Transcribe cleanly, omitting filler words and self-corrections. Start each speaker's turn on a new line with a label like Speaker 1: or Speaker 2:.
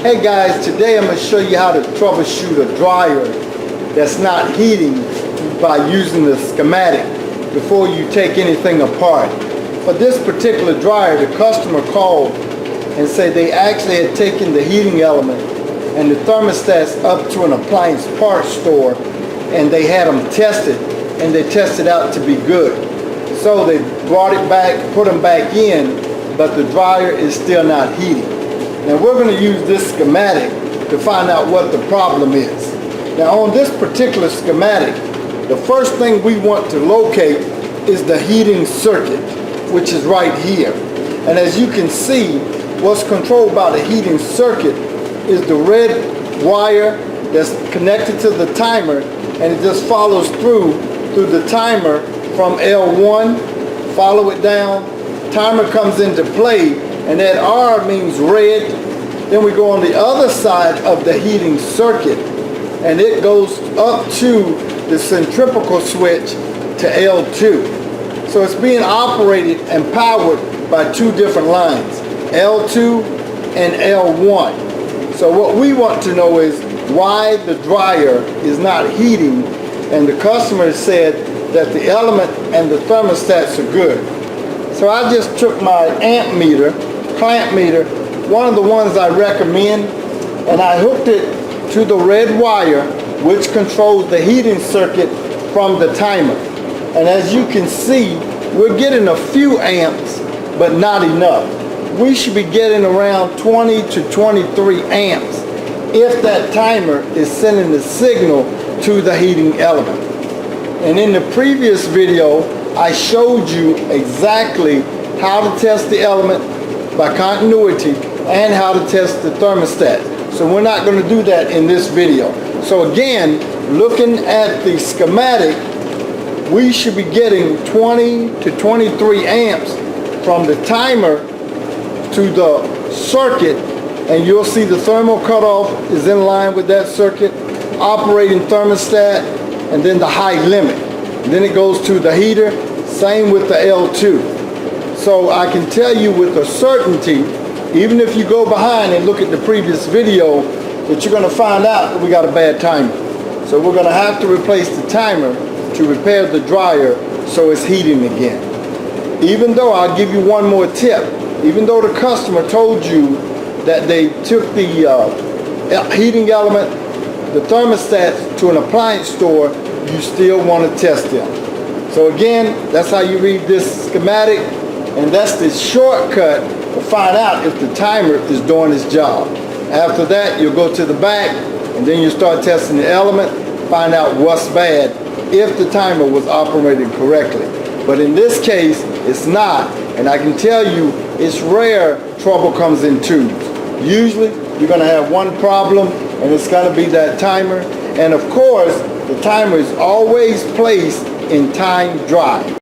Speaker 1: Hey guys, today I'm going to show you how to troubleshoot a dryer that's not heating by using the schematic before you take anything apart. For this particular dryer, the customer called and said they actually had taken the heating element and the thermostats up to an appliance parts store and they had them tested and they tested out to be good. So they brought it back, put them back in, but the dryer is still not heating. Now we're going to use this schematic to find out what the problem is. Now on this particular schematic, the first thing we want to locate is the heating circuit, which is right here. And as you can see, what's controlled by the heating circuit is the red wire that's connected to the timer, and it just follows through the timer from L1, follow it down, timer comes into play, and that R means red. Then we go on the other side of the heating circuit, and it goes up to the centrifugal switch to L2. So it's being operated and powered by two different lines, L2 and L1. So what we want to know is why the dryer is not heating, and the customer said that the element and the thermostats are good. So I just took my amp meter, clamp meter, one of the ones I recommend, and I hooked it to the red wire which controls the heating circuit from the timer. And as you can see, we're getting a few amps, but not enough. We should be getting around 20 to 23 amps if that timer is sending the signal to the heating element. And in the previous video, I showed you exactly how to test the element by continuity and how to test the thermostat. So we're not going to do that in this video. So again, looking at the schematic, we should be getting 20 to 23 amps from the timer to the circuit, and you'll see the thermal cutoff is in line with that circuit, operating thermostat, and then the high limit. And then it goes to the heater, same with the L2. So I can tell you with a certainty, even if you go behind and look at the previous video, that you're going to find out that we got a bad timer. So we're going to have to replace the timer to repair the dryer so it's heating again. Even though, I'll give you one more tip, even though the customer told you that they took the heating element, the thermostat to an appliance store, you still want to test them. So again, that's how you read this schematic, and that's the shortcut to find out if the timer is doing its job. After that, you'll go to the back, and then you start testing the element, find out what's bad, if the timer was operating correctly. But in this case, it's not, and I can tell you, it's rare trouble comes in twos. Usually, you're going to have one problem, and it's going to be that timer. And of course, the timer is always placed in time drive.